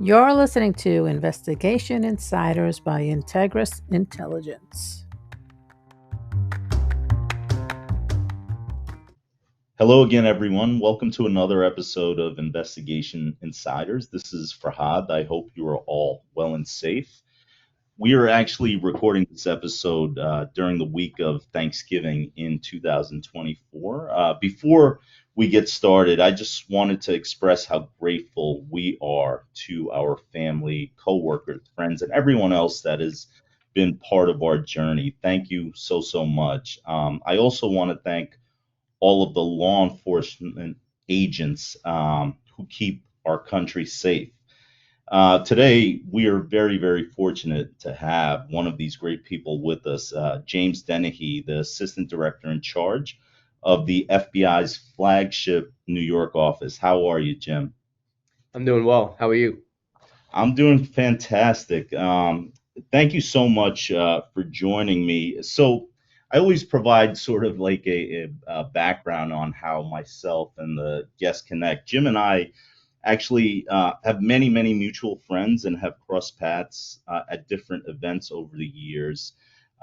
You're listening to Investigation Insiders by Integris Intelligence. Hello again, everyone. Welcome to another episode of Investigation Insiders. This is Forhad. I hope you are all well and safe. We are actually recording this episode during the week of Thanksgiving in 2024. Before we get started, I just wanted to express how grateful we are to our family, coworkers, friends, and everyone else that has been part of our journey. Thank you so much. I also want to thank all of the law enforcement agents who keep our country safe. Today, we are very fortunate to have one of these great people with us, James Dennehy, the Assistant Director in charge of the FBI's flagship New York office. How are you, Jim? I'm doing well. How are you? I'm doing fantastic. Thank you so much for joining me. So, I always provide sort of like a background on how myself and the guests connect. Jim and I actually have many mutual friends and have crossed paths at different events over the years.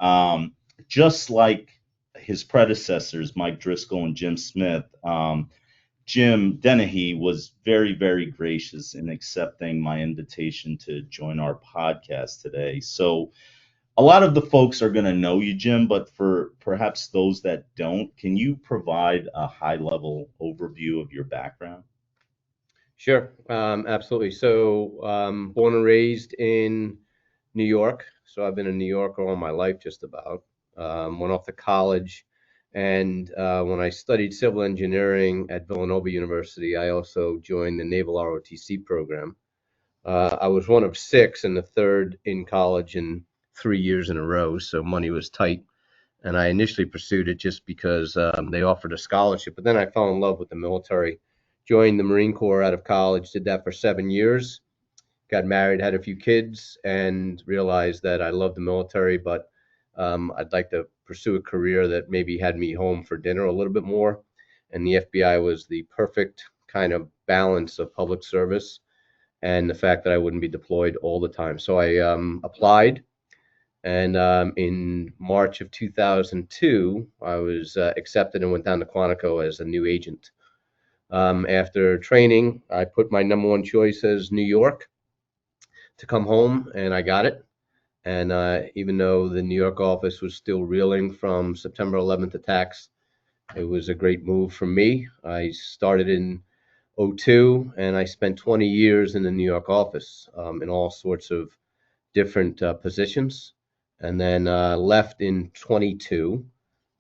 Um, just like his predecessors, Mike Driscoll and Jim Smith. Jim Dennehy was very gracious in accepting my invitation to join our podcast today. So, a lot of the folks are going to know you, Jim, but for perhaps those that don't, can you provide a high level overview of your background? Sure, absolutely. So, born and raised in New York. So I've been in New York all my life, just about. Went off to college, and when I studied civil engineering at Villanova University, I also joined the Naval ROTC program. I was one of six and the third in college in 3 years in a row, so money was tight. And I initially pursued it just because they offered a scholarship. But then I fell in love with the military, joined the Marine Corps out of college, did that for 7 years, got married, had a few kids, and realized that I love the military, but I'd like to pursue a career that maybe had me home for dinner a little bit more. And the FBI was the perfect kind of balance of public service and the fact that I wouldn't be deployed all the time. So I applied, and in March of 2002, I was accepted and went down to Quantico as a new agent. After training, I put my number one choice as New York to come home, and I got it. And even though the New York office was still reeling from September 11th attacks, it was a great move for me. I started in '02, and I spent 20 years in the New York office in all sorts of different positions, and then left in '22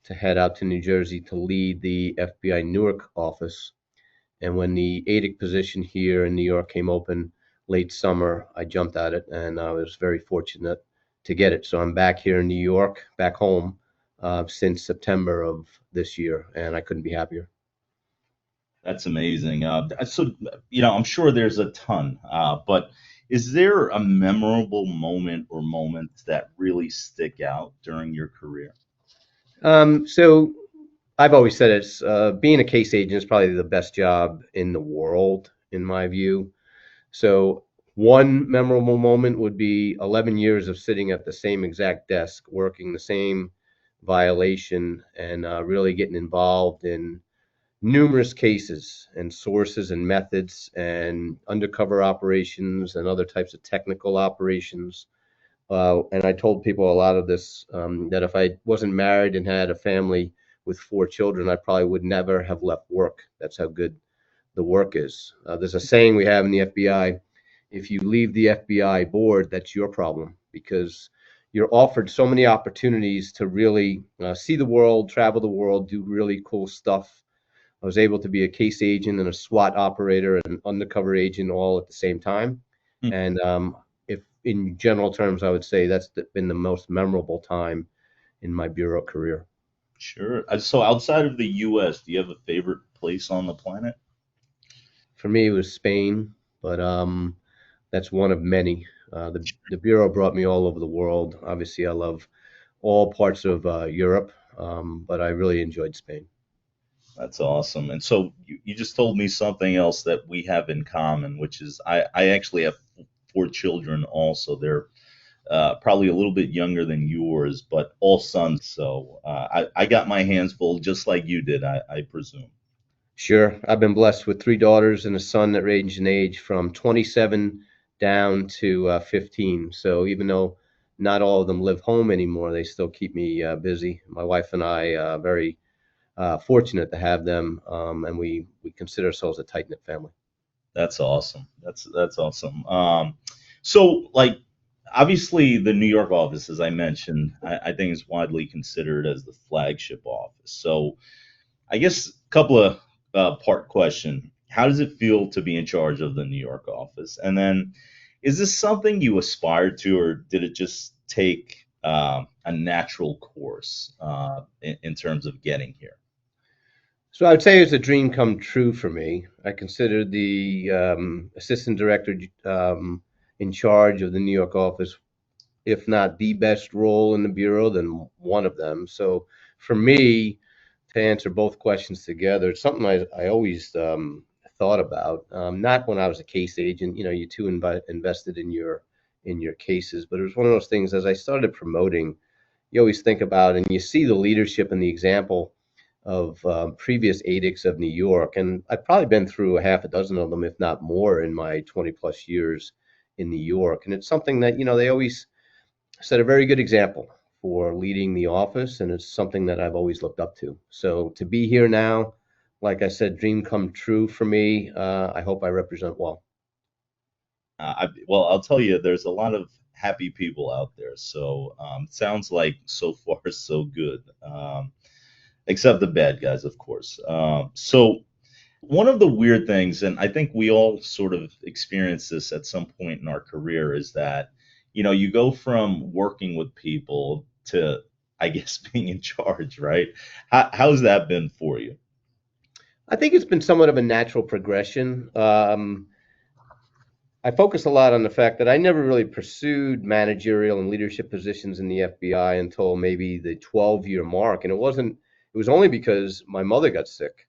to head out to New Jersey to lead the FBI Newark office. And when the ADIC position here in New York came open late summer, I jumped at it, and I was very fortunate to get it. So I'm back here in New York, back home, since September of this year, and I couldn't be happier. That's amazing. So, I'm sure there's a ton, but is there a memorable moment or moments that really stick out during your career? So I've always said it's being a case agent is probably the best job in the world, in my view. So one memorable moment would be 11 years of sitting at the same exact desk, working the same violation, and really getting involved in numerous cases and sources and methods and undercover operations and other types of technical operations. And I told people a lot of this, that if I wasn't married and had a family with four children, I probably would never have left work. That's how good the work is. There's a saying we have in the FBI: if you leave the FBI bored, that's your problem, because you're offered so many opportunities to really see the world, travel the world, do really cool stuff. I was able to be a case agent and a SWAT operator and an undercover agent all at the same time. Hmm. And if in general terms, I would say that's been the most memorable time in my bureau career. Sure. So, outside of the U.S., do you have a favorite place on the planet? For me, it was Spain, but that's one of many. The bureau brought me all over the world. Obviously, I love all parts of Europe, but I really enjoyed Spain. That's awesome. And so you just told me something else that we have in common, which is I actually have four children also. They're probably a little bit younger than yours, but all sons. So I got my hands full just like you did, I presume. Sure. I've been blessed with three daughters and a son that range in age from 27 down to 15. So even though not all of them live home anymore, they still keep me busy. My wife and I very fortunate to have them, and we consider ourselves a tight knit family. That's awesome. That's awesome. So like obviously the New York office, as I mentioned, I think is widely considered as the flagship office. So I guess a couple of part question. How does it feel to be in charge of the New York office? And then is this something you aspired to, or did it just take a natural course in terms of getting here? So I would say it's a dream come true for me. I consider the assistant director in charge of the New York office, if not the best role in the bureau, then one of them. So for me, to answer both questions together, it's something I always thought about. Not when I was a case agent, you too invested in your cases, but it was one of those things as I started promoting, you always think about and you see the leadership and the example of previous ADICs of New York. And I've probably been through a half a dozen of them, if not more, in my 20 plus years in New York. And it's something that, they always set a very good example for leading the office. And it's something that I've always looked up to. So to be here now, like I said, dream come true for me. I hope I represent well. Well, I'll tell you, there's a lot of happy people out there. So sounds like so far so good, except the bad guys, of course. So one of the weird things, and I think we all sort of experience this at some point in our career, is that you go from working with people to, I guess, being in charge, right? How's that been for you? I think it's been somewhat of a natural progression. I focus a lot on the fact that I never really pursued managerial and leadership positions in the FBI until maybe the 12-year mark. And it was only because my mother got sick.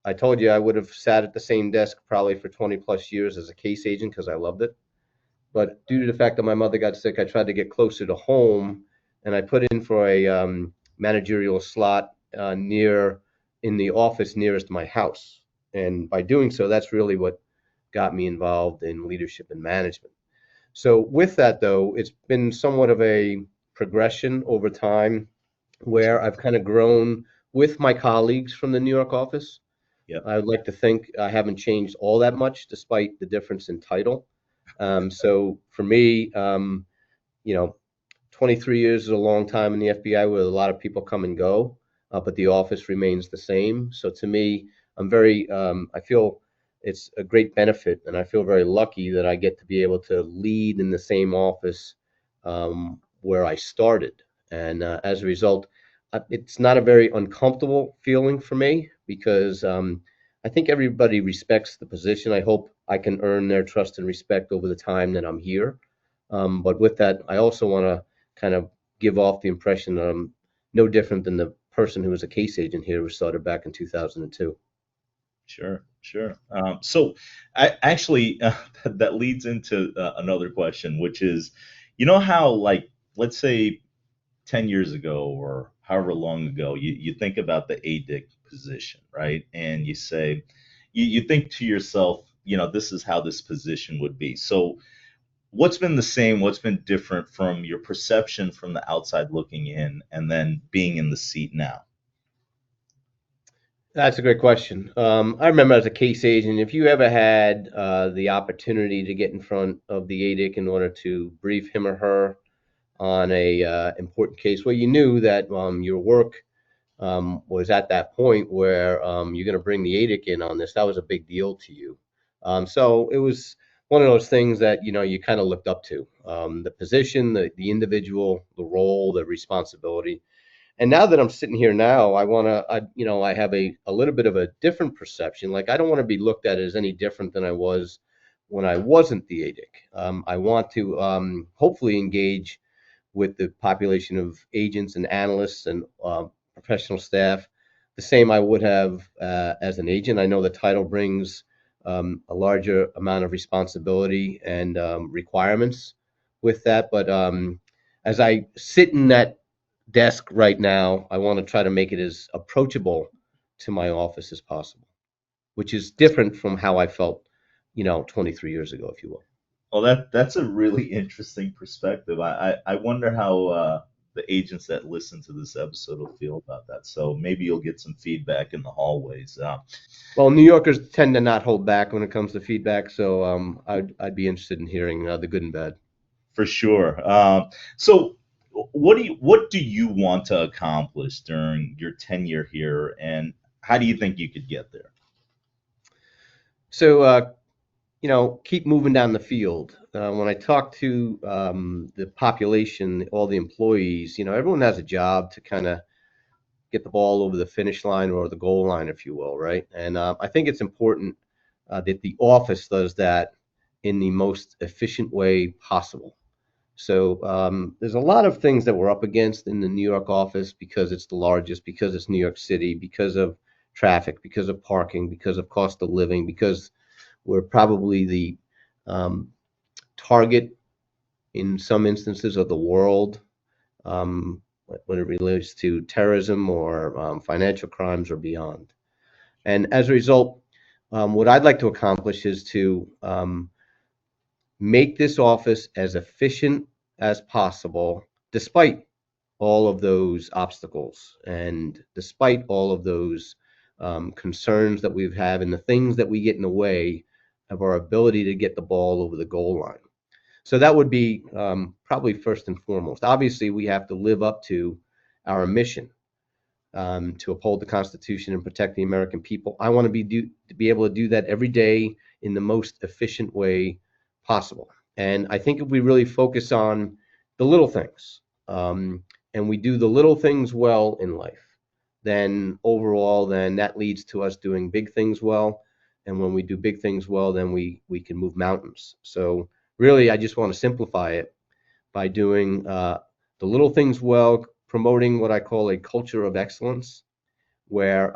I told you I would have sat at the same desk probably for 20 plus years as a case agent because I loved it. But due to the fact that my mother got sick, I tried to get closer to home, and I put in for a managerial slot in the office nearest my house. And by doing so, that's really what got me involved in leadership and management. So with that, though, it's been somewhat of a progression over time where I've kind of grown with my colleagues from the New York office. Yep. I would like to think I haven't changed all that much despite the difference in title. So for me, 23 years is a long time in the FBI where a lot of people come and go, but the office remains the same. So to me, I feel it's a great benefit, and I feel very lucky that I get to be able to lead in the same office where I started. And as a result, it's not a very uncomfortable feeling for me because I think everybody respects the position. I hope I can earn their trust and respect over the time that I'm here. But with that, I also want to kind of give off the impression that I'm no different than the person who was a case agent here who started back in 2002. Sure, sure. So I actually that leads into another question, which is, how like let's say 10 years ago or however long ago, you think about the ADIC position, right? And you say, you think to yourself, this is how this position would be. So what's been the same, what's been different from your perception from the outside looking in and then being in the seat now? That's a great question. I remember as a case agent, if you ever had the opportunity to get in front of the ADIC in order to brief him or her on a important case, well, you knew that your work was at that point where you're going to bring the ADIC in on this. That was a big deal to you. So it was one of those things that you kind of looked up to, the position, the individual, the role, the responsibility. And now that I'm sitting here now, I have a little bit of a different perception. Like I don't want to be looked at as any different than I was when I wasn't the ADIC. I want to hopefully engage with the population of agents and analysts and professional staff the same I would have as an agent. I know the title brings a larger amount of responsibility and requirements with that. But as I sit in that desk right now, I want to try to make it as approachable to my office as possible, which is different from how I felt, 23 years ago, if you will. Well, that's a really interesting perspective. I wonder how the agents that listen to this episode will feel about that. So maybe you'll get some feedback in the hallways. Well, New Yorkers tend to not hold back when it comes to feedback, so I'd be interested in hearing the good and bad. For sure. So what do you want to accomplish during your tenure here, and how do you think you could get there? So, keep moving down the field. When I talk to the population, all the employees, everyone has a job to kind of get the ball over the finish line or the goal line, if you will, right? And I think it's important that the office does that in the most efficient way possible. So there's a lot of things that we're up against in the New York office because it's the largest, because it's New York City, because of traffic, because of parking, because of cost of living, because we're probably the target in some instances of the world when it relates to terrorism or financial crimes or beyond. And as a result, what I'd like to accomplish is to make this office as efficient as possible, despite all of those obstacles and despite all of those concerns that we've had and the things that we get in the way of our ability to get the ball over the goal line. So that would be probably first and foremost. Obviously, we have to live up to our mission to uphold the Constitution and protect the American people. I want to be able to do that every day in the most efficient way possible. And I think if we really focus on the little things and we do the little things well in life, then overall, then that leads to us doing big things well. And when we do big things well, then we can move mountains. So really, I just want to simplify it by doing the little things well, promoting what I call a culture of excellence, where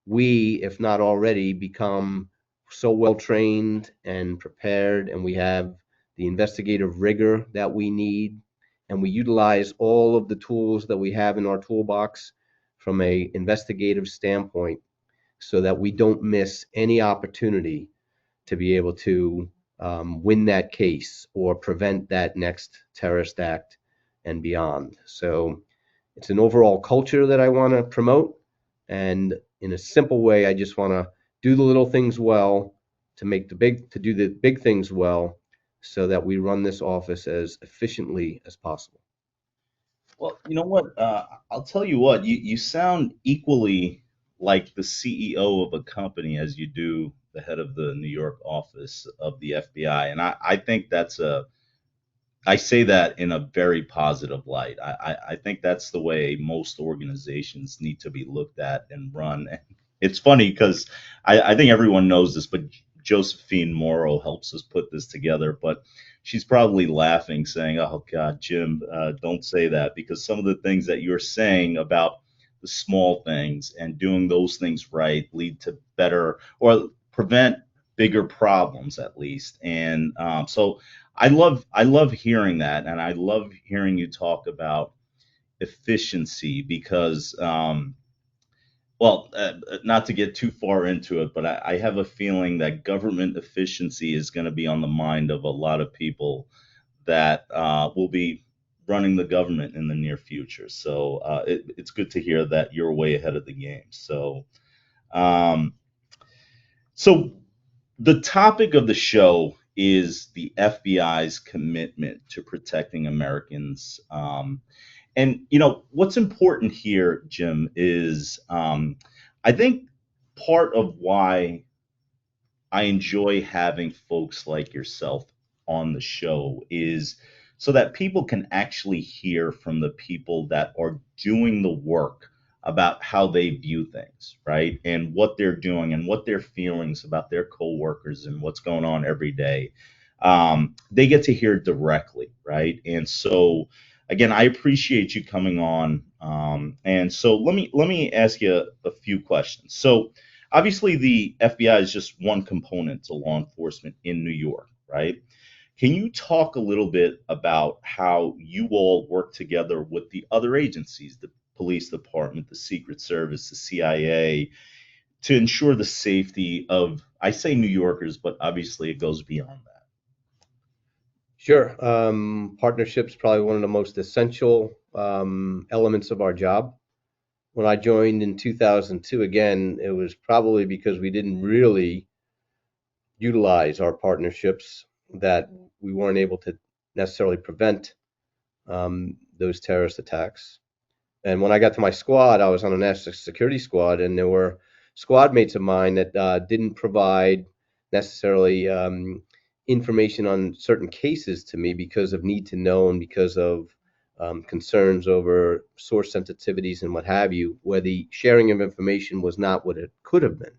we, if not already, become so well trained and prepared, and we have the investigative rigor that we need, and we utilize all of the tools that we have in our toolbox from a investigative standpoint so that we don't miss any opportunity to be able to win that case or prevent that next terrorist act and beyond. So it's an overall culture that I want to promote. And in a simple way, I just want to do the little things well to do the big things well so that we run this office as efficiently as possible. Well, you know what? I'll tell you what, you sound equally like the CEO of a company as you do the head of the New York office of the FBI. And I think I say that in a very positive light. I think that's the way most organizations need to be looked at and run. And it's funny because I think everyone knows this, but Josephine Morrow helps us put this together. But she's probably laughing, saying, "Oh God, Jim, don't say that," because some of the things that you're saying about the small things and doing those things right lead to better or prevent bigger problems at least. And so I love hearing that, and I love hearing you talk about efficiency because not to get too far into it, but I have a feeling that government efficiency is going to be on the mind of a lot of people that will be running the government in the near future. So it's good to hear that you're way ahead of the game. Um, so the topic of the show is the FBI's commitment to protecting Americans. And what's important here, Jim, is I think part of why I enjoy having folks like yourself on the show is so that people can actually hear from the people that are doing the work about how they view things, right? And what they're doing and what their feelings about their coworkers and what's going on every day. They get to hear directly, right? And so again, I appreciate you coming on. And so let me ask you a few questions. So obviously the FBI is just one component to law enforcement in New York, right? Can you talk a little bit about how you all work together with the other agencies, the police department, the Secret Service, the CIA, to ensure the safety of, I say New Yorkers, but obviously it goes beyond that? Sure. Partnership's probably one of the most essential elements of our job. When I joined in 2002, again, it was probably because we didn't really utilize our partnerships that we weren't able to necessarily prevent those terrorist attacks. And when I got to my squad, I was on a national security squad, and there were squad mates of mine that didn't provide necessarily information on certain cases to me because of need to know and because of concerns over source sensitivities and what have you, where the sharing of information was not what it could have been.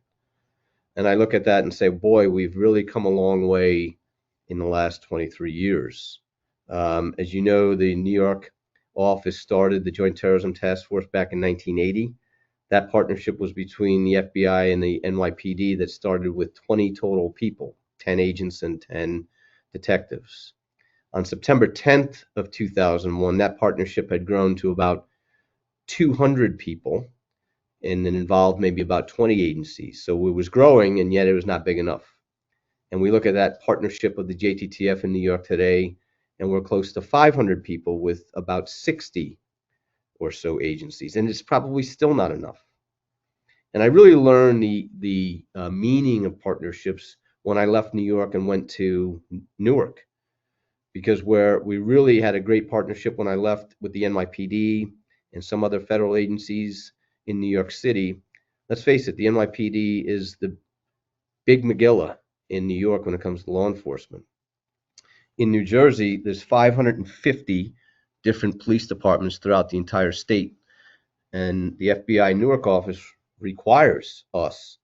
And I look at that and say, boy, we've really come a long way in the last 23 years. As you know, the New York office started the Joint Terrorism Task Force back in 1980. That partnership was between the FBI and the NYPD that started with 20 total people, 10 agents and 10 detectives. On September 10th of 2001, that partnership had grown to about 200 people and it involved maybe about 20 agencies. So it was growing, and yet it was not big enough. And we look at that partnership of the JTTF in New York today, and we're close to 500 people with about 60 or so agencies, and it's probably still not enough. And I really learned the meaning of partnerships when I left New York and went to Newark, because where we really had a great partnership when I left with the NYPD and some other federal agencies in New York City. Let's face it, the NYPD is the big Megillah in New York when it comes to law enforcement. In New Jersey, there's 550 different police departments throughout the entire state, and the FBI Newark office requires us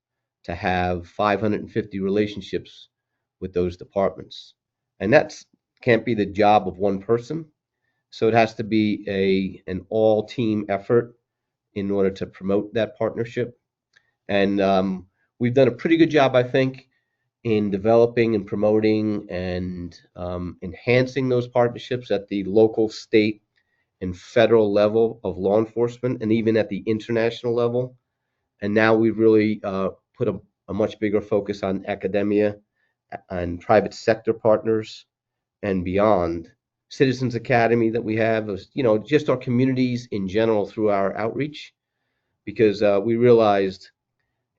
to have 550 relationships with those departments. And that can't be the job of one person. So it has to be an all-team effort in order to promote that partnership. And we've done a pretty good job, I think, in developing and promoting and enhancing those partnerships at the local, state, and federal level of law enforcement, and even at the international level. And now we've really put a much bigger focus on academia and private sector partners and beyond. Citizens Academy that we have, just our communities in general through our outreach, because we realized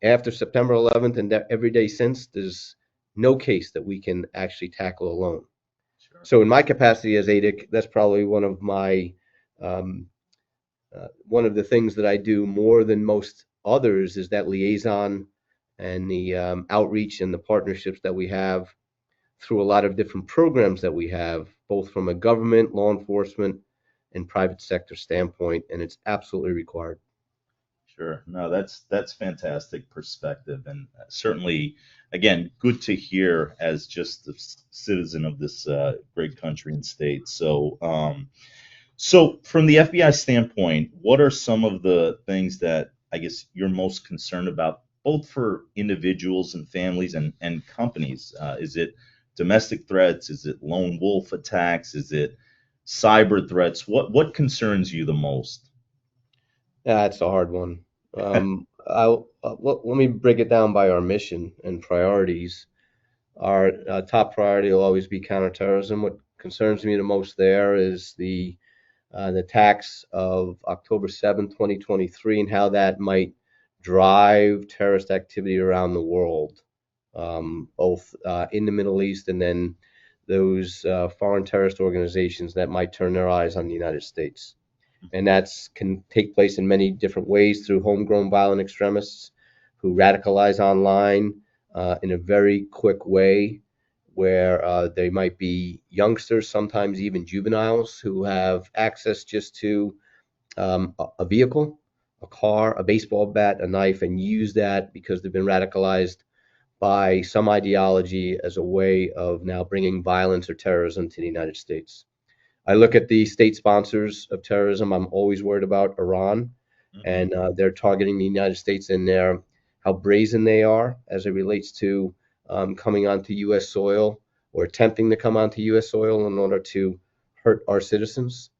after September 11th and every day since, there's no case that we can actually tackle alone. Sure. So in my capacity as ADIC, that's probably one of the things that I do more than most others is that liaison and the outreach and the partnerships that we have through a lot of different programs that we have, both from a government, law enforcement, and private sector standpoint, and it's absolutely required. Sure. No, that's fantastic perspective, and certainly, again, good to hear as just the citizen of this great country and state. So from the FBI standpoint, what are some of the things that I guess you're most concerned about, both for individuals and families and companies? Is it domestic threats? Is it lone wolf attacks? Is it cyber threats? What concerns you the most? That's a hard one. Let me break it down by our mission and priorities. Our top priority will always be counterterrorism. What concerns me the most there is the attacks of October 7th, 2023, and how that might drive terrorist activity around the world, both in the Middle East and then those foreign terrorist organizations that might turn their eyes on the United States. And that can take place in many different ways through homegrown violent extremists who radicalize online in a very quick way, where they might be youngsters, sometimes even juveniles, who have access just to a vehicle, a car, a baseball bat, a knife, and use that because they've been radicalized by some ideology as a way of now bringing violence or terrorism to the United States. I look at the state sponsors of terrorism. I'm always worried about Iran, and they're targeting the United States and how brazen they are as it relates to coming onto U.S. soil or attempting to come onto U.S. soil in order to hurt our citizens.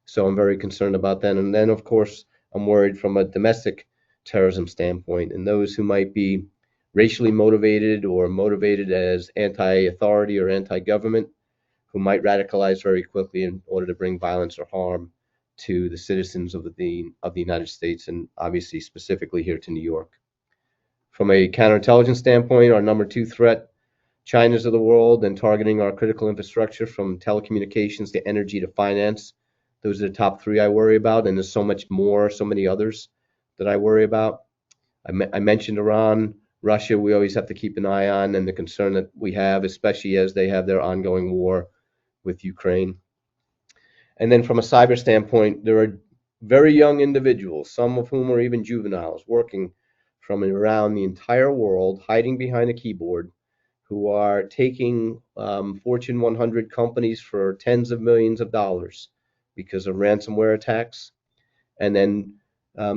So I'm very concerned about that. And then, of course, I'm worried from a domestic terrorism standpoint and those who might be racially motivated or motivated as anti-authority or anti-government, who might radicalize very quickly in order to bring violence or harm to the citizens of the United States, and obviously specifically here to New York. From a counterintelligence standpoint, our number two threat, China's of the world, and targeting our critical infrastructure from telecommunications to energy to finance. Those are the top three I worry about, and there's so much more, so many others that I worry about. I mentioned Iran, Russia, we always have to keep an eye on, and the concern that we have, especially as they have their ongoing war with Ukraine. And then from a cyber standpoint, there are very young individuals, some of whom are even juveniles, working from around the entire world, hiding behind a keyboard, who are taking Fortune 100 companies for tens of millions of dollars because of ransomware attacks. And then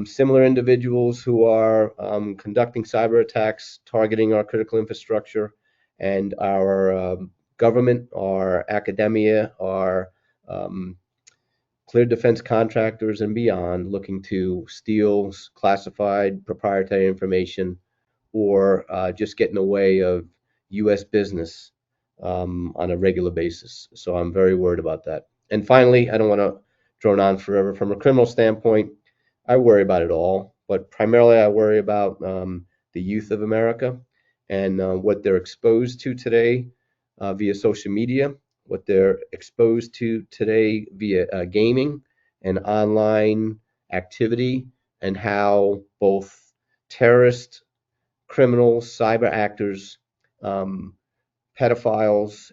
similar individuals who are conducting cyber attacks, targeting our critical infrastructure and our government, our academia, our clear defense contractors and beyond, looking to steal classified proprietary information or just get in the way of U.S. business on a regular basis. So I'm very worried about that. And finally, I don't want to drone on forever. From a criminal standpoint, I worry about it all, but primarily I worry about the youth of America and what they're exposed to today via social media, what they're exposed to today via gaming and online activity, and how both terrorists, criminals, cyber actors, pedophiles,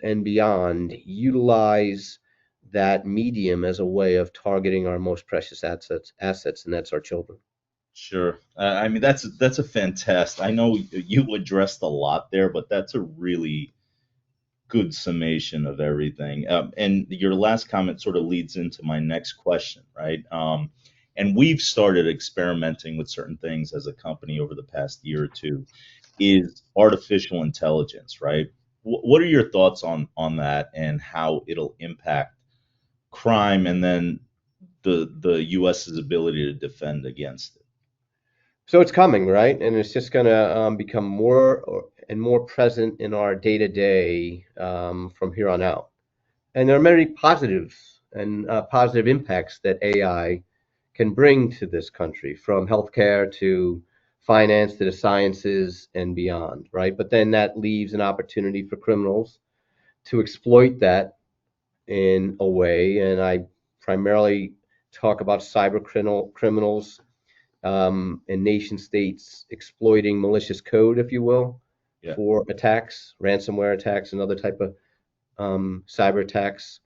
and beyond utilize that medium as a way of targeting our most precious assets, and that's our children. Sure. I mean, that's a fantastic. I know you addressed a lot there, but that's a really good summation of everything. And your last comment sort of leads into my next question, right? And we've started experimenting with certain things as a company over the past year or two, is artificial intelligence, right? What are your thoughts on that and how it'll impact crime and then the U.S.'s ability to defend against it? So it's coming, right? And it's just going to become more and more present in our day-to-day from here on out. And there are many positives and positive impacts that AI can bring to this country, from healthcare to finance to the sciences and beyond, right? But then that leaves an opportunity for criminals to exploit that in a way. And I primarily talk about cyber criminals and nation states exploiting malicious code, if you will, Yeah. for attacks, ransomware attacks, and other type of cyber attacks.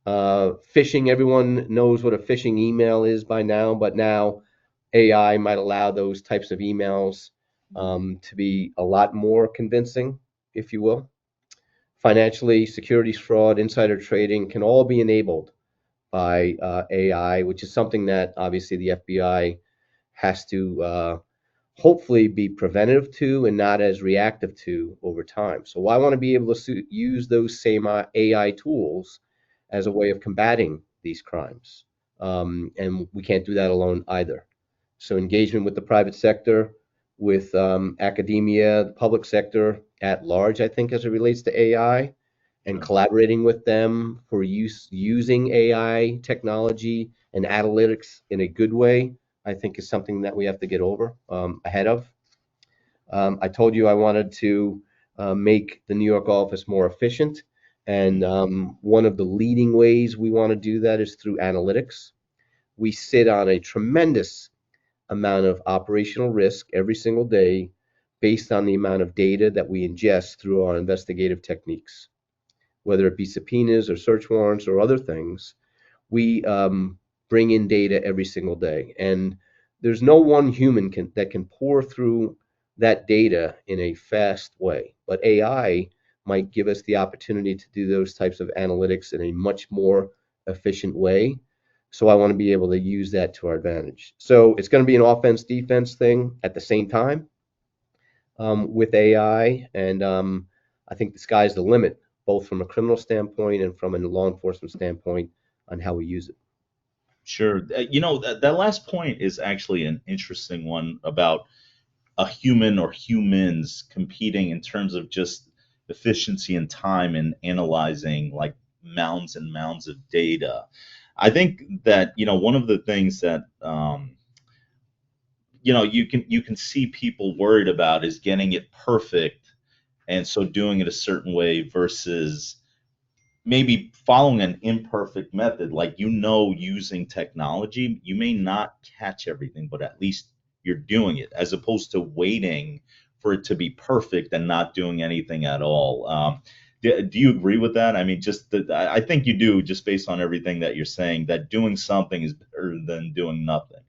Phishing, everyone knows what a phishing email is by now, but now AI might allow those types of emails to be a lot more convincing, if you will. Financially, securities fraud, insider trading can all be enabled by AI, which is something that obviously the FBI has to hopefully be preventative to and not as reactive to over time. So I want to be able to use those same AI tools as a way of combating these crimes. And we can't do that alone either. So engagement with the private sector, with academia, the public sector at large, I think, as it relates to AI, and collaborating with them for using AI technology and analytics in a good way, I think is something that we have to get ahead of. I told you I wanted to make the New York office more efficient. And one of the leading ways we want to do that is through analytics. We sit on a tremendous amount of operational risk every single day based on the amount of data that we ingest through our investigative techniques, whether it be subpoenas or search warrants or other things. We bring in data every single day, and there's no one human that can pour through that data in a fast way. But AI might give us the opportunity to do those types of analytics in a much more efficient way. So I want to be able to use that to our advantage. So it's going to be an offense defense thing at the same time with AI, and I think the sky's the limit, both from a criminal standpoint and from a law enforcement standpoint on how we use it. Sure. That last point is actually an interesting one about a human or humans competing in terms of just efficiency and time in analyzing like mounds and mounds of data. I think that, one of the things that, you can see people worried about is getting it perfect. And so doing it a certain way versus maybe following an imperfect method, like, using technology, you may not catch everything, but at least you're doing it, as opposed to waiting for it to be perfect and not doing anything at all. Do you agree with that? I mean, I think you do, just based on everything that you're saying, that doing something is better than doing nothing.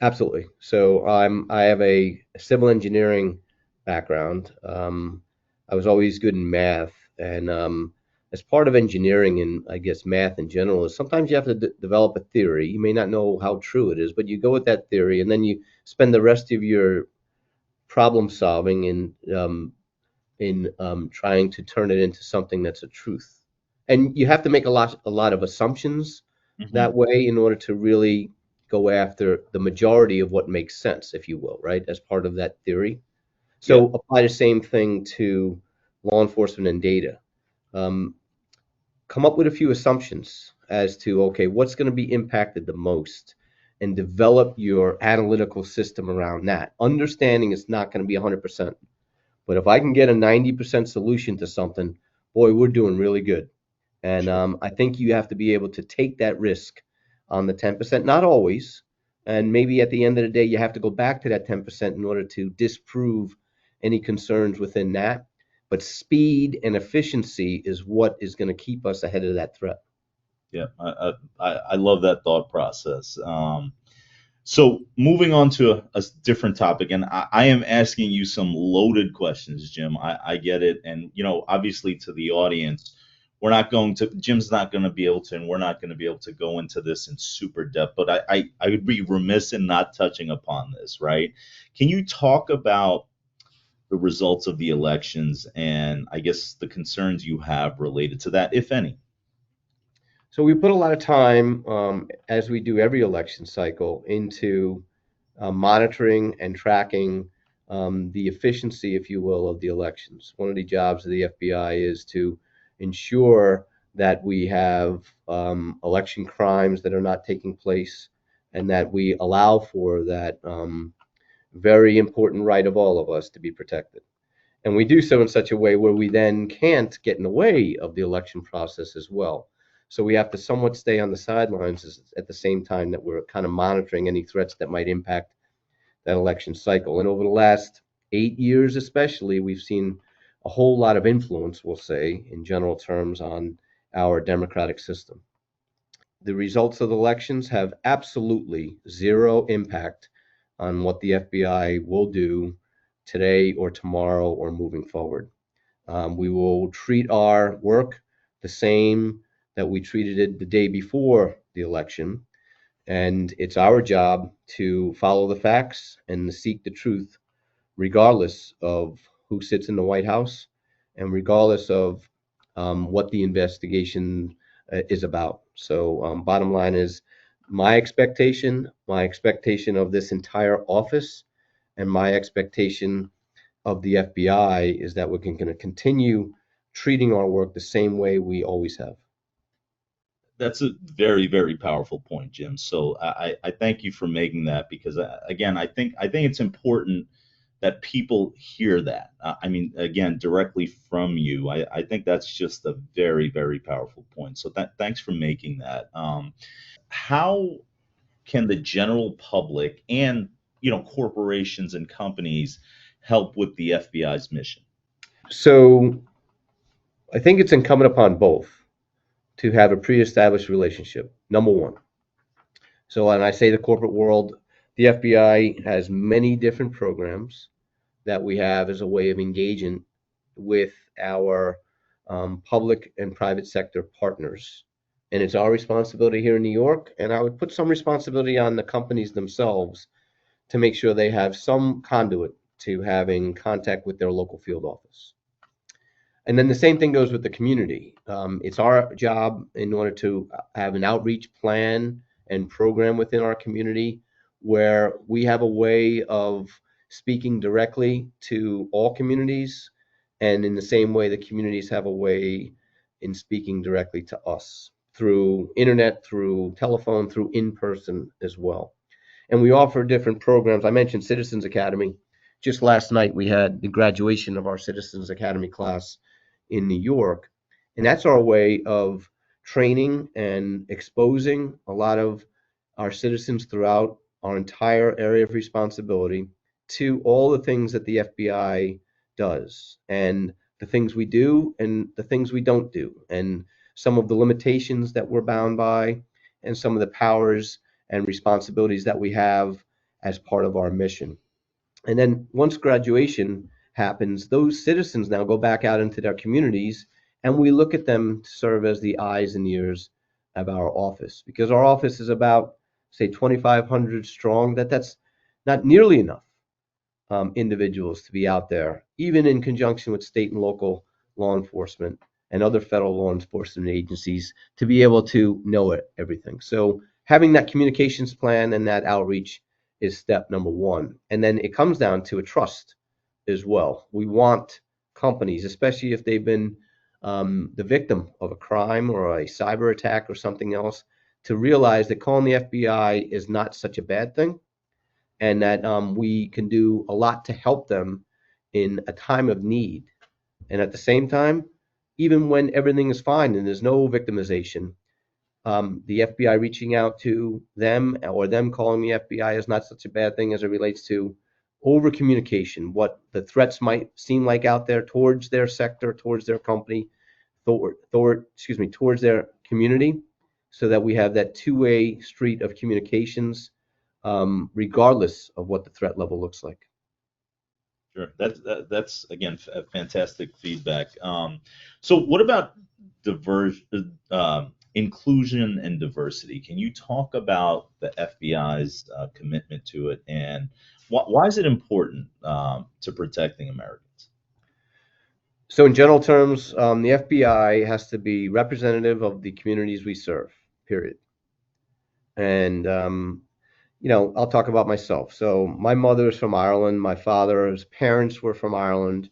Absolutely. So I have a civil engineering background. I was always good in math, and as part of engineering and I guess math in general is sometimes you have to develop a theory. You may not know how true it is, but you go with that theory, and then you spend the rest of your problem solving in trying to turn it into something that's a truth. And you have to make a lot of assumptions Hmm. that way in order to really go after the majority of what makes sense, if you will, right? As part of that theory. Yeah. So apply the same thing to law enforcement and data. Um, Come up with a few assumptions as to, okay, what's going to be impacted the most, and develop your analytical system around that. Understanding it's not going to be 100%. But if I can get a 90% solution to something, boy, we're doing really good. And Sure. I think you have to be able to take that risk on the 10%, not always. And maybe at the end of the day, you have to go back to that 10% in order to disprove any concerns within that. But speed and efficiency is what is going to keep us ahead of that threat. Yeah. I love that thought process. So moving on to a different topic, and I am asking you some loaded questions, Jim. I get it, and obviously to the audience, Jim's not going to be able to, and we're not going to be able to go into this in super depth. But I would be remiss in not touching upon this, right? Can you talk about the results of the elections and I guess the concerns you have related to that, if any? So we put a lot of time, as we do every election cycle, into monitoring and tracking the efficiency, if you will, of the elections. One of the jobs of the FBI is to ensure that we have election crimes that are not taking place, and that we allow for that very important right of all of us to be protected. And we do so in such a way where we then can't get in the way of the election process as well. So we have to somewhat stay on the sidelines at the same time that we're kind of monitoring any threats that might impact that election cycle. And over the last 8 years, especially, we've seen a whole lot of influence, we'll say, in general terms, on our democratic system. The results of the elections have absolutely zero impact on what the FBI will do today or tomorrow or moving forward. We will treat our work the same that we treated it the day before the election. And it's our job to follow the facts and seek the truth, regardless of who sits in the White House and regardless of what the investigation is about. So, bottom line is my expectation of this entire office, and my expectation of the FBI is that we're going to continue treating our work the same way we always have. That's a very, very powerful point, Jim. So I thank you for making that because again, I think it's important that people hear that. I mean, again, directly from you. I think that's just a very, very powerful point. So thanks for making that. How can the general public and corporations and companies help with the FBI's mission? So I think it's incumbent upon both to have a pre-established relationship. Number one. So when I say the corporate world, the FBI has many different programs that we have as a way of engaging with our public and private sector partners and it's our responsibility here in New York. And I would put some responsibility on the companies themselves to make sure they have some conduit to having contact with their local field office. And then the same thing goes with the community. It's our job in order to have an outreach plan and program within our community where we have a way of speaking directly to all communities, and in the same way, the communities have a way in speaking directly to us through internet, through telephone, through in person as well. And we offer different programs. I mentioned Citizens Academy. Just last night, we had the graduation of our Citizens Academy class in New York. And that's our way of training and exposing a lot of our citizens throughout our entire area of responsibility to all the things that the FBI does, and the things we do and the things we don't do, and some of the limitations that we're bound by, and some of the powers and responsibilities that we have as part of our mission. And then once graduation happens, those citizens now go back out into their communities, and we look at them to serve as the eyes and ears of our office, because our office is about, say, 2,500 strong. That's not nearly enough individuals to be out there, even in conjunction with state and local law enforcement and other federal law enforcement agencies, to be able to know everything. So having that communications plan and that outreach is step number one. And then it comes down to a trust as well. We want companies, especially if they've been the victim of a crime or a cyber attack or something else, to realize that calling the FBI is not such a bad thing, and that we can do a lot to help them in a time of need. And at the same time, even when everything is fine and there's no victimization, the FBI reaching out to them or them calling the FBI is not such a bad thing as it relates to over communication, what the threats might seem like out there towards their sector, towards their company, towards their community, so that we have that two-way street of communications, regardless of what the threat level looks like. Sure. That's again fantastic feedback. So what about inclusion and diversity? Can you talk about the FBI's commitment to it, and why is it important to protecting Americans? So in general terms, the FBI has to be representative of the communities we serve, period. And I'll talk about myself. So my mother is from Ireland. My father's parents were from Ireland.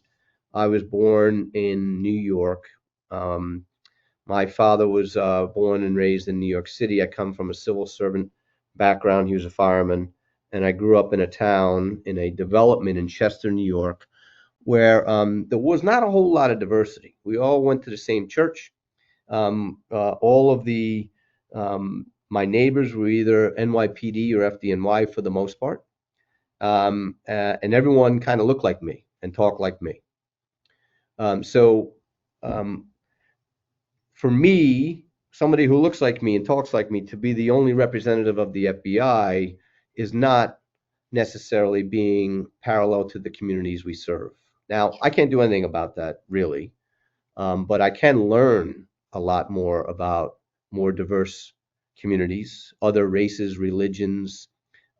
I was born in New York. My father was born and raised in New York City. I come from a civil servant background. He was a fireman. And I grew up in a town, in a development in Chester, New York, where there was not a whole lot of diversity. We all went to the same church. All of my neighbors were either NYPD or FDNY for the most part. And everyone kind of looked like me and talked like me. So for me, somebody who looks like me and talks like me, to be the only representative of the FBI is not necessarily being parallel to the communities we serve. Now, I can't do anything about that, really, but I can learn a lot more about more diverse communities, other races, religions,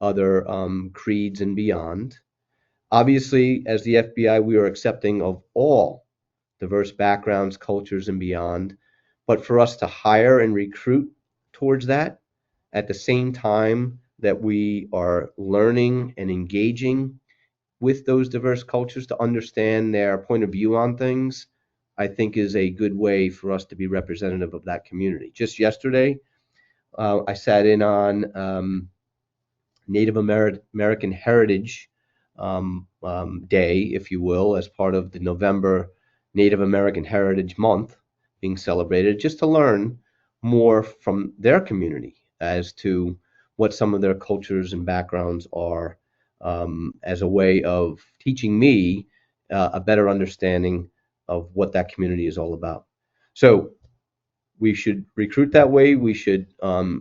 other creeds, and beyond. Obviously, as the FBI, we are accepting of all diverse backgrounds, cultures, and beyond. But for us to hire and recruit towards that at the same time that we are learning and engaging with those diverse cultures to understand their point of view on things, I think is a good way for us to be representative of that community. Just yesterday, I sat in on Native American Heritage Day, if you will, as part of the November Native American Heritage Month being celebrated, just to learn more from their community as to what some of their cultures and backgrounds are, as a way of teaching me a better understanding of what that community is all about. So we should recruit that way. We should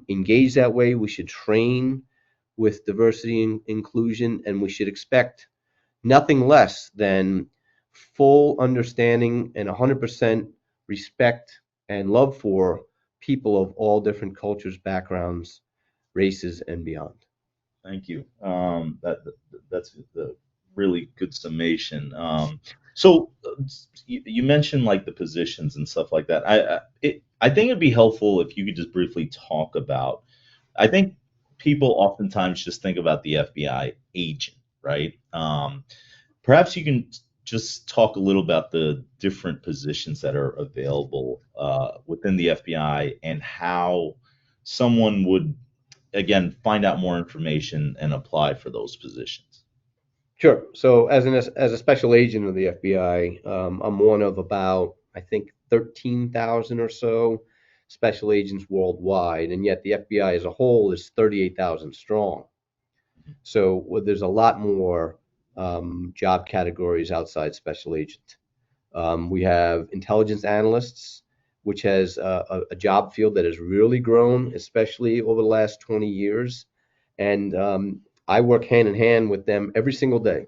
engage that way. We should train with diversity and inclusion, and we should expect nothing less than full understanding and 100% respect and love for people of all different cultures, backgrounds, races, and beyond. Thank you. That's the really good summation. So you mentioned like the positions and stuff like that. I think it'd be helpful if you could just briefly talk about. I think people oftentimes just think about the FBI agent, right? Perhaps you can just talk a little about the different positions that are available within the FBI and how someone would, again, find out more information and apply for those positions. Sure. So as a special agent of the FBI, I'm one of about, I think, 13,000 or so special agents worldwide, and yet the FBI as a whole is 38,000 strong. So there's a lot more job categories outside special agent. We have intelligence analysts, which has a job field that has really grown, especially over the last 20 years. And I work hand in hand with them every single day.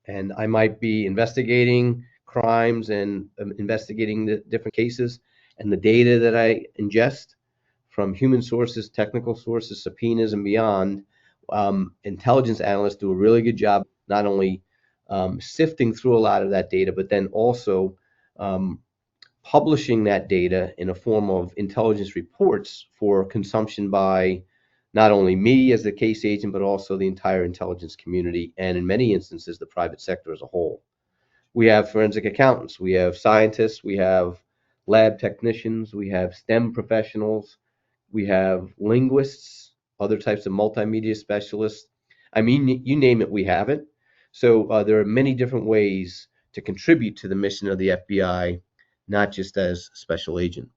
And I might be investigating crimes and investigating the different cases, and the data that I ingest from human sources, technical sources, subpoenas, and beyond. Intelligence analysts do a really good job not only sifting through a lot of that data, but then also um, publishing that data in a form of intelligence reports for consumption by not only me as the case agent, but also the entire intelligence community, and in many instances, the private sector as a whole. We have forensic accountants, we have scientists, we have lab technicians, we have STEM professionals, we have linguists, other types of multimedia specialists. I mean, you name it, we have it. So there are many different ways to contribute to the mission of the FBI, not just as special agent.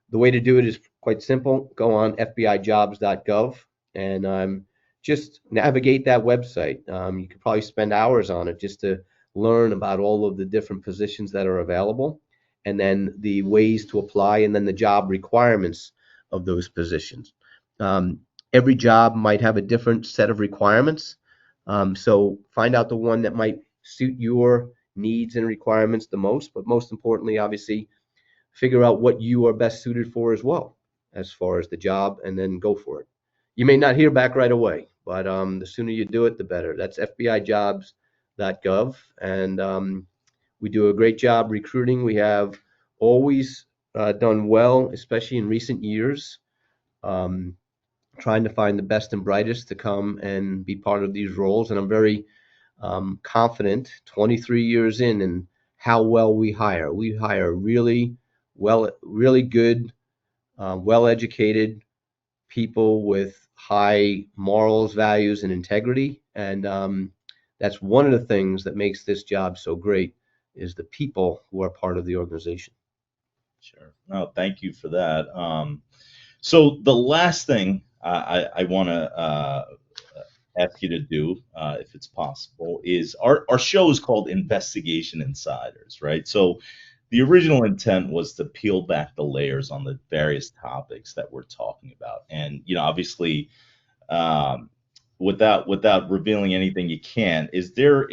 The way to do it is quite simple. Go on fbijobs.gov and just navigate that website. You could probably spend hours on it just to learn about all of the different positions that are available, and then the ways to apply, and then the job requirements of those positions. Every job might have a different set of requirements. So find out the one that might suit your needs and requirements the most, but most importantly, obviously, figure out what you are best suited for as well, as far as the job, and then go for it. You may not hear back right away, but the sooner you do it, the better. That's fbijobs.gov, and we do a great job recruiting. We have always done well, especially in recent years, um, trying to find the best and brightest to come and be part of these roles. And I'm very confident, 23 years in how well we hire. We hire really good, well-educated people with high morals, values, and integrity. And that's one of the things that makes this job so great, is the people who are part of the organization. Sure. No, thank you for that. So the last thing I want to ask you to do, if it's possible, is our show is called Investigation Insiders, right? So the original intent was to peel back the layers on the various topics that we're talking about, and obviously, um, without revealing anything, you can't. Is there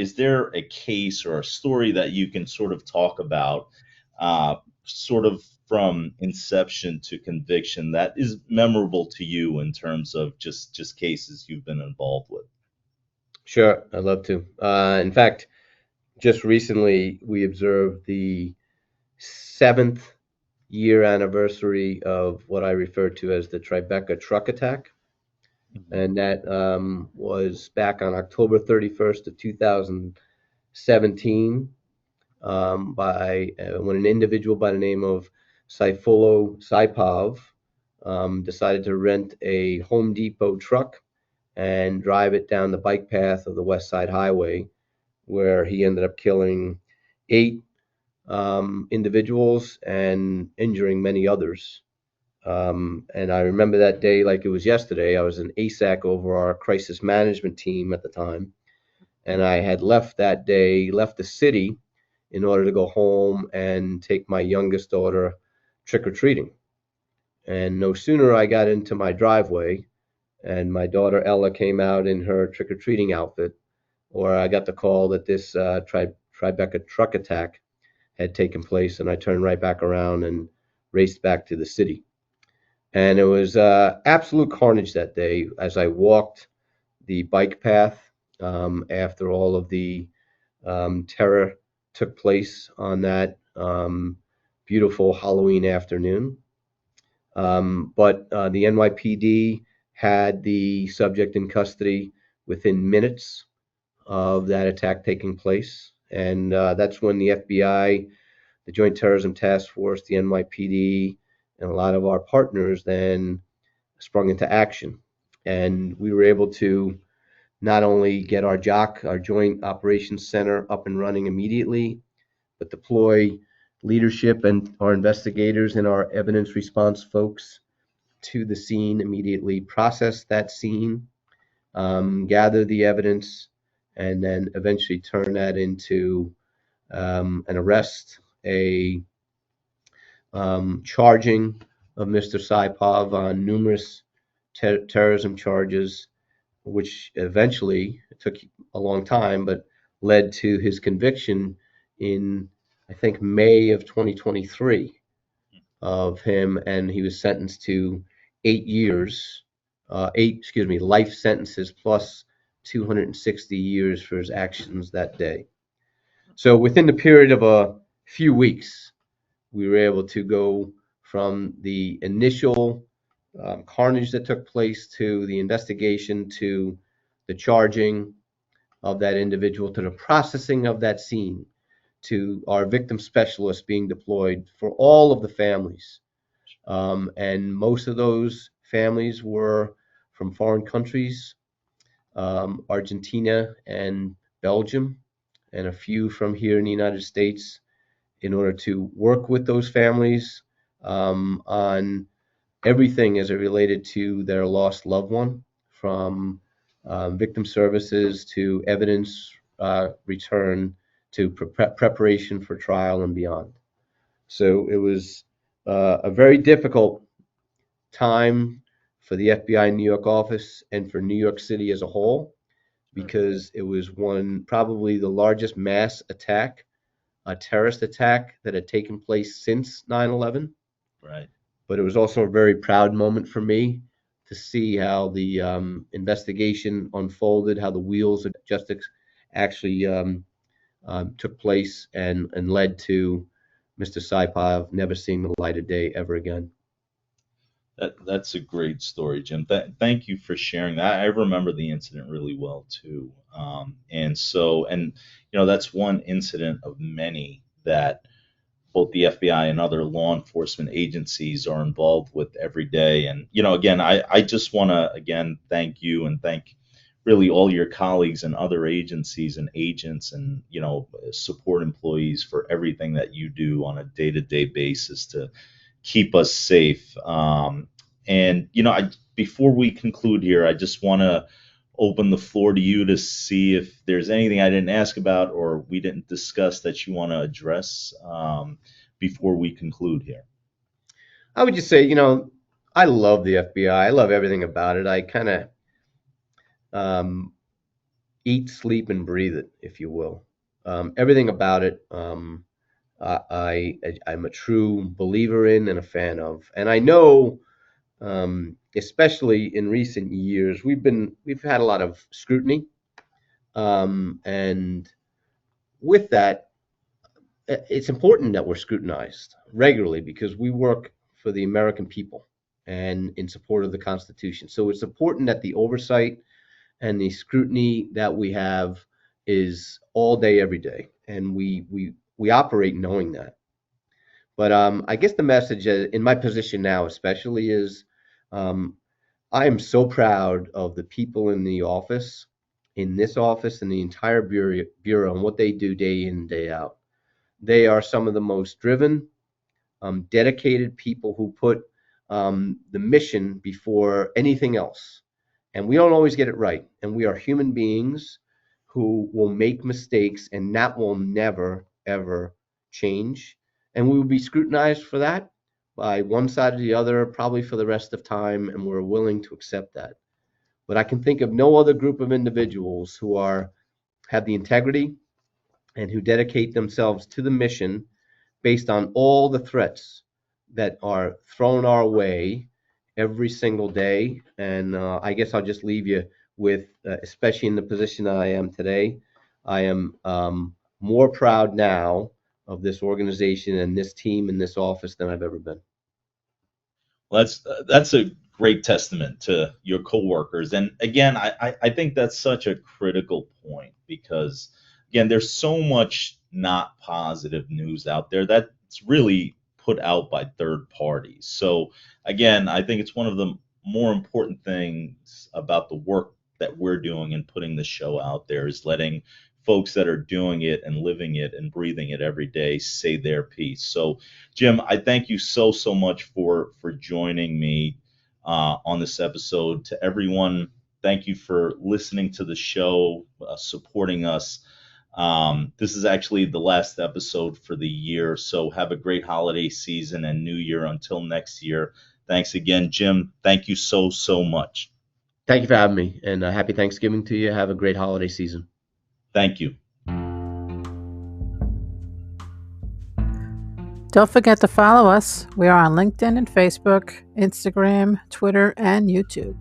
a case or a story that you can sort of talk about, sort of from inception to conviction, that is memorable to you in terms of just cases you've been involved with? Sure, I'd love to. In fact, just recently we observed the 7th year anniversary of what I refer to as the Tribeca truck attack. And that was back on October 31st of 2017, by when an individual by the name of Saifulo Saipov decided to rent a Home Depot truck and drive it down the bike path of the West Side Highway, where he ended up killing 8 individuals and injuring many others. And I remember that day like it was yesterday. I was an ASAC over our crisis management team at the time, and I had left the city in order to go home and take my youngest daughter trick-or-treating. And no sooner I got into my driveway and my daughter Ella came out in her trick-or-treating outfit, or I got the call that this Tribeca truck attack had taken place, and I turned right back around and raced back to the city. And it was absolute carnage that day as I walked the bike path after all of the terror took place on that beautiful Halloween afternoon. But the NYPD had the subject in custody within minutes of that attack taking place. And that's when the FBI, the Joint Terrorism Task Force, the NYPD, and a lot of our partners then sprung into action. And we were able to not only get our JOC, our Joint Operations Center, up and running immediately, but deploy leadership and our investigators and our evidence response folks to the scene immediately, process that scene, gather the evidence, and then eventually turn that into an arrest, a charging of Mr. Saipov on numerous terrorism charges, which eventually, it took a long time, but led to his conviction in, I think, May of 2023 of him, and he was sentenced to 8 years, life sentences plus 260 years for his actions that day. So within the period of a few weeks, we were able to go from the initial carnage that took place to the investigation to the charging of that individual to the processing of that scene to our victim specialists being deployed for all of the families. And most of those families were from foreign countries, Argentina and Belgium, and a few from here in the United States, in order to work with those families on everything as it related to their lost loved one, from victim services to evidence return to preparation for trial and beyond. So it was a very difficult time for the FBI New York office and for New York City as a whole, because it was probably the largest mass attack, a terrorist attack that had taken place since 9/11. Right. But it was also a very proud moment for me to see how the investigation unfolded, how the wheels of justice actually took place and led to Mr. Saipov never seeing the light of day ever again. That's a great story, Jim. Thank you for sharing that. I remember the incident really well too. And that's one incident of many that both the FBI and other law enforcement agencies are involved with every day. And, again, I just want to, again, thank you and thank really all your colleagues and other agencies and agents and, support employees for everything that you do on a day-to-day basis to keep us safe. Before we conclude here, I just want to open the floor to you to see if there's anything I didn't ask about or we didn't discuss that you want to address before we conclude here. I would just say, I love the FBI. I love everything about it. I kind of eat, sleep, and breathe it, if you will. Everything about it, I'm a true believer in and a fan of. And I know, especially in recent years, we've had a lot of scrutiny, and with that, it's important that we're scrutinized regularly because we work for the American people and in support of the Constitution. So it's important that the oversight and the scrutiny that we have is all day, every day, and we operate knowing that. But I guess the message in my position now, especially, is I am so proud of the people in the office, in this office, and the entire bureau, and what they do day in, day out. They are some of the most driven, dedicated people who put the mission before anything else. And we don't always get it right. And we are human beings who will make mistakes, and that will never, ever change. And we will be scrutinized for that by one side or the other, probably for the rest of time, and we're willing to accept that. But I can think of no other group of individuals who have the integrity and who dedicate themselves to the mission based on all the threats that are thrown our way every single day. And I guess I'll just leave you with, especially in the position that I am today, I am more proud now of this organization and this team and this office than I've ever been. Well, that's a great testament to your coworkers. And again, I think that's such a critical point because again, there's so much not positive news out there that's really put out by third parties. So again, I think it's one of the more important things about the work that we're doing and putting the show out there is letting folks that are doing it and living it and breathing it every day say their piece. So Jim, I thank you so much for joining me on this episode. To everyone, thank you for listening to the show, supporting us. This is actually the last episode for the year, so have a great holiday season and New Year until next year. Thanks again, Jim. Thank you so much. Thank you for having me, and happy Thanksgiving to you. Have a great holiday season. Thank you. Don't forget to follow us. We are on LinkedIn and Facebook, Instagram, Twitter, and YouTube.